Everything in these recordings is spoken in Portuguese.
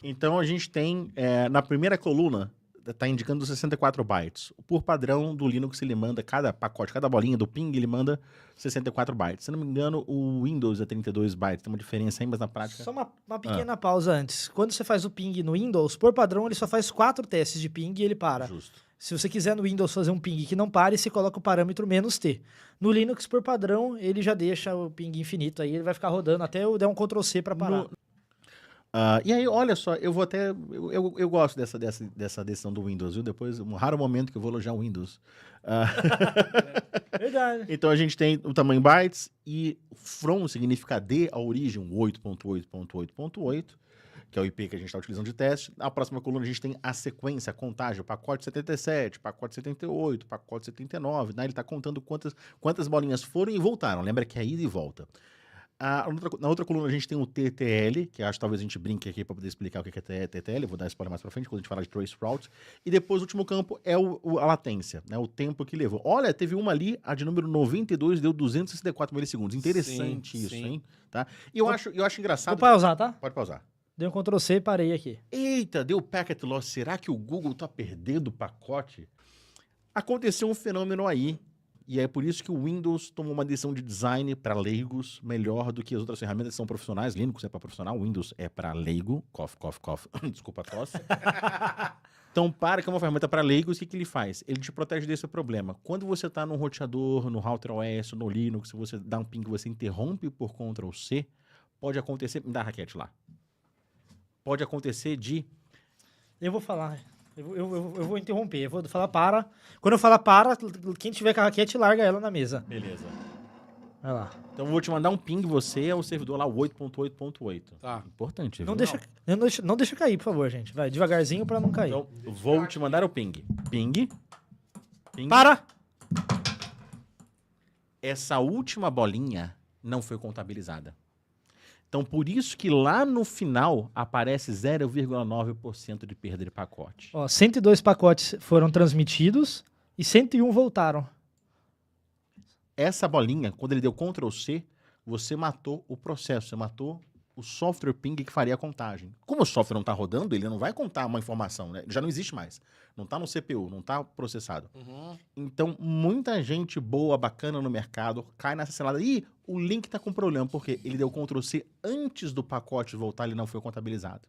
Então a gente tem, na primeira coluna, está indicando 64 bytes. Por padrão do Linux, ele manda cada pacote, cada bolinha do ping, ele manda 64 bytes. Se não me engano, o Windows é 32 bytes. Tem uma diferença aí, mas na prática... Só uma pequena pausa antes. Quando você faz o ping no Windows, por padrão, ele só faz 4 testes de ping e ele para. Justo. Se você quiser no Windows fazer um ping que não pare, você coloca o parâmetro "-t". No Linux, por padrão, ele já deixa o ping infinito. Aí ele vai ficar rodando até eu der um Ctrl+C para parar. E aí, olha só, eu vou até... Eu gosto dessa decisão do Windows, viu? Depois, um raro momento que eu vou elogiar o Windows. Verdade. Então a gente tem o tamanho bytes e from significa de, a origem, 8.8.8.8, que é o IP que a gente está utilizando de teste. Na próxima coluna a gente tem a sequência, a contagem, o pacote 77, pacote 78, pacote 79, né? Ele está contando quantas bolinhas foram e voltaram. Lembra que é ida e volta. Na outra coluna a gente tem o TTL, que acho que talvez a gente brinque aqui para poder explicar o que é TTL, vou dar spoiler mais para frente quando a gente falar de trace route. E depois o último campo é a latência, né, o tempo que levou. Olha, teve uma ali, a de número 92, deu 264 milissegundos. Interessante isso, hein? Tá? E eu acho engraçado... Vou pausar, tá? Pode pausar. Dei um Ctrl+C e parei aqui. Eita, deu packet loss. Será que o Google tá perdendo o pacote? Aconteceu um fenômeno aí. E é por isso que o Windows tomou uma decisão de design para leigos melhor do que as outras ferramentas que são profissionais. Linux é para profissional, Windows é para leigo. Cough, cough, cough. Desculpa a tosse. Então, que é uma ferramenta para leigos, o que ele faz? Ele te protege desse problema. Quando você está no roteador, no Router OS, no Linux, você dá um ping, você interrompe por Ctrl+C, pode acontecer... Me dá a raquete lá. Pode acontecer de... Eu vou falar... Eu vou interromper, eu vou falar para. Quando eu falar para, quem tiver com a raquete, larga ela na mesa. Beleza. Vai lá. Então eu vou te mandar um ping, você é o servidor lá, 8.8.8. Tá. Importante. Não deixa cair, por favor, gente. Vai devagarzinho para não cair. Então, vou te mandar o ping. Ping. Para! Essa última bolinha não foi contabilizada. Então, por isso que lá no final aparece 0,9% de perda de pacote. 102 pacotes foram transmitidos e 101 voltaram. Essa bolinha, quando ele deu Ctrl+C, você matou o processo, você matou o software ping que faria a contagem. Como o software não está rodando, ele não vai contar uma informação, né? Já não existe mais. Não está no CPU, não está processado. Então, muita gente boa, bacana no mercado, cai nessa cilada. Ih, o link está com problema, porque ele deu Ctrl+C antes do pacote voltar, ele não foi contabilizado.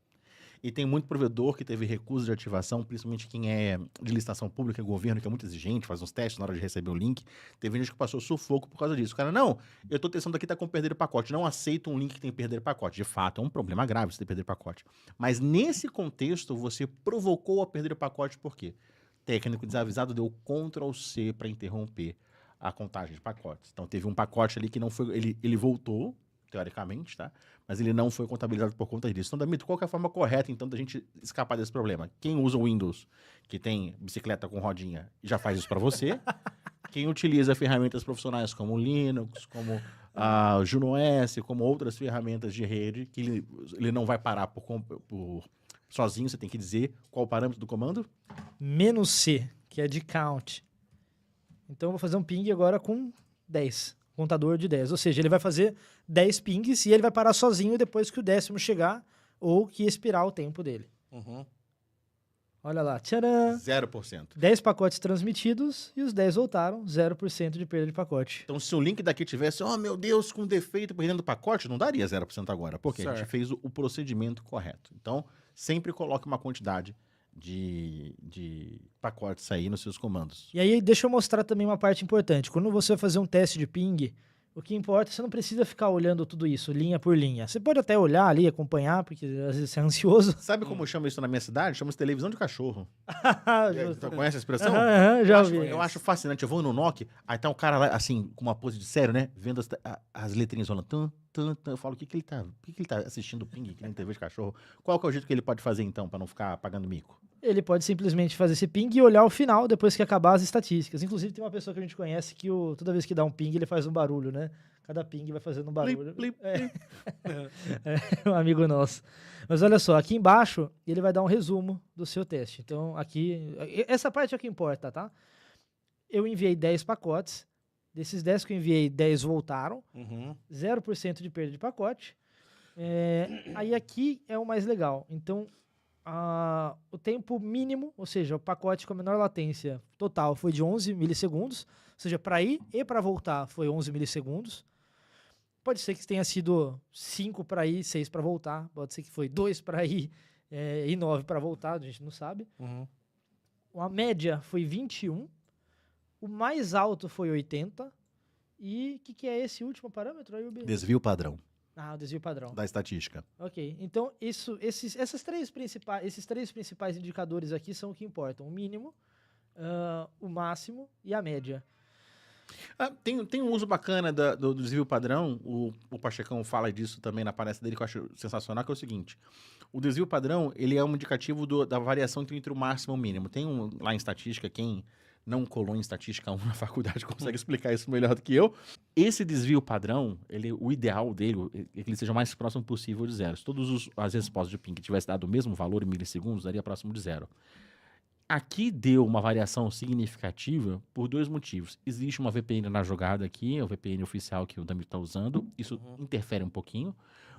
E tem muito provedor que teve recusa de ativação, principalmente quem é de licitação pública, governo, que é muito exigente, faz uns testes na hora de receber o link. Teve gente que passou sufoco por causa disso. O cara, não, eu tô testando aqui, tá com perder de pacote. Não aceito um link que tem perder de pacote. De fato, é um problema grave você ter perder de pacote. Mas nesse contexto, você provocou a perder de pacote por quê? Técnico desavisado deu Ctrl+C para interromper a contagem de pacotes. Então teve um pacote ali que não foi... Ele voltou, teoricamente, tá? Mas ele não foi contabilizado por conta disso. Então, Damito, qual que é a forma correta, então, da gente escapar desse problema? Quem usa o Windows, que tem bicicleta com rodinha, já faz isso para você. Quem utiliza ferramentas profissionais como o Linux, como a Juno S, como outras ferramentas de rede, que ele não vai parar por sozinho, você tem que dizer qual o parâmetro do comando? -C, que é de count. Então, eu vou fazer um ping agora com 10. Contador de 10. Ou seja, ele vai fazer 10 pings e ele vai parar sozinho depois que o 10º chegar ou que expirar o tempo dele. Olha lá. Tcharam! 0%. 10 pacotes transmitidos e os 10 voltaram. 0% de perda de pacote. Então, se o link daqui tivesse, meu Deus, com defeito perdendo pacote, não daria 0% agora, porque a gente fez o procedimento correto. Então, sempre coloque uma quantidade de pacotes aí nos seus comandos. E aí, deixa eu mostrar também uma parte importante. Quando você vai fazer um teste de ping, o que importa, você não precisa ficar olhando tudo isso, linha por linha. Você pode até olhar ali, acompanhar, porque às vezes você é ansioso. Sabe como chama isso na minha cidade? Chama-se televisão de cachorro. Você conhece a expressão? Já ouvi. Eu acho fascinante. Eu vou no Nokia, aí tá um cara lá, assim, com uma pose de sério, né? Vendo as letrinhas falando... Eu falo, por que ele tá assistindo ping que nem TV de cachorro? Qual que é o jeito que ele pode fazer, então, para não ficar pagando mico? Ele pode simplesmente fazer esse ping e olhar o final depois que acabar as estatísticas. Inclusive, tem uma pessoa que a gente conhece que toda vez que dá um ping, ele faz um barulho, né? Cada ping vai fazendo um barulho. Plip, plip, plip. É um amigo nosso. Mas olha só, aqui embaixo, ele vai dar um resumo do seu teste. Então, aqui... Essa parte é o que importa, tá? Eu enviei 10 pacotes. Desses 10 que eu enviei, 10 voltaram. 0% de perda de pacote. Aí aqui é o mais legal. Então, o tempo mínimo, ou seja, o pacote com a menor latência total foi de 11 milissegundos. Ou seja, para ir e para voltar foi 11 milissegundos. Pode ser que tenha sido 5 para ir, 6 para voltar. Pode ser que foi 2 para ir e 9 para voltar, a gente não sabe. A média foi 21. O mais alto foi 80. E o que é esse último parâmetro aí, Ubi? Desvio padrão O desvio padrão. da estatística. Ok. Então, esses três principais indicadores aqui são o que importam. O mínimo, o máximo e a média. Tem um uso bacana do desvio padrão, o Pachecão fala disso também na palestra dele, que eu acho sensacional, que é o seguinte: o desvio padrão, ele é um indicativo da variação entre o máximo e o mínimo. Tem lá em estatística, quem não colou em estatística 1 na faculdade consegue explicar isso melhor do que eu. Esse desvio padrão, o ideal dele é que ele seja o mais próximo possível de zero. Se todas as respostas de ping tivessem dado o mesmo valor em milissegundos, daria próximo de zero. Aqui deu uma variação significativa por 2 motivos. Existe uma VPN na jogada aqui, é o VPN oficial que o Dami está usando. Isso interfere um pouquinho.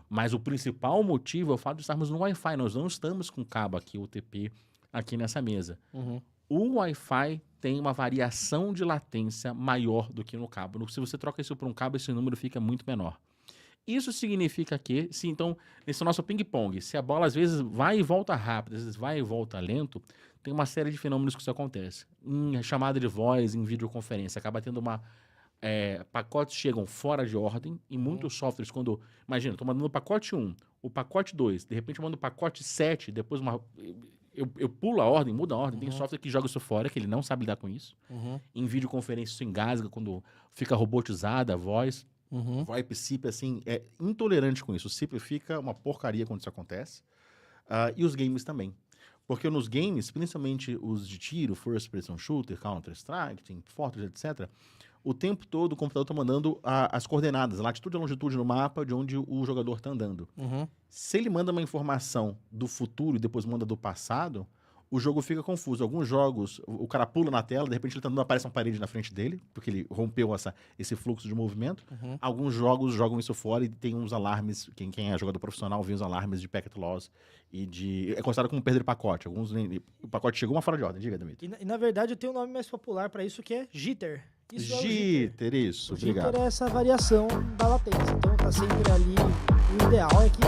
Mas o principal motivo é o fato de estarmos no Wi-Fi. Nós não estamos com cabo aqui, UTP, aqui nessa mesa. O Wi-Fi tem uma variação de latência maior do que no cabo. Se você troca isso por um cabo, esse número fica muito menor. Isso significa que, se então, nesse nosso ping-pong, se a bola às vezes vai e volta rápido, às vezes vai e volta lento, tem uma série de fenômenos que isso acontece. Em chamada de voz, em videoconferência, acaba tendo pacotes chegam fora de ordem, e muitos softwares, quando... Imagina, estou mandando o pacote 1, o pacote 2, de repente eu mando o pacote 7, depois eu pulo a ordem, muda a ordem. Tem software que joga isso fora, que ele não sabe lidar com isso. Em videoconferência isso engasga quando fica robotizada a voz. VoIP, SIP, assim, é intolerante com isso. O SIP fica uma porcaria quando isso acontece. E os games também. Porque nos games, principalmente os de tiro, First Person Shooter, Counter-Strike, Team Fortress, etc., o tempo todo o computador está mandando as coordenadas, a latitude e a longitude no mapa de onde o jogador está andando. Se ele manda uma informação do futuro e depois manda do passado, o jogo fica confuso. Alguns jogos, o cara pula na tela, de repente ele aparece uma parede na frente dele, porque ele rompeu esse fluxo de movimento. Alguns jogos jogam isso fora e tem uns alarmes, quem é jogador profissional vê os alarmes de packet loss e é considerado como perda de pacote. O pacote chegou uma fora de ordem, diga, Demetrio. E na verdade eu tenho um nome mais popular para isso, que é jitter. Jitter, isso, o obrigado. Jitter é essa variação da latência. Então tá sempre ali, o ideal é que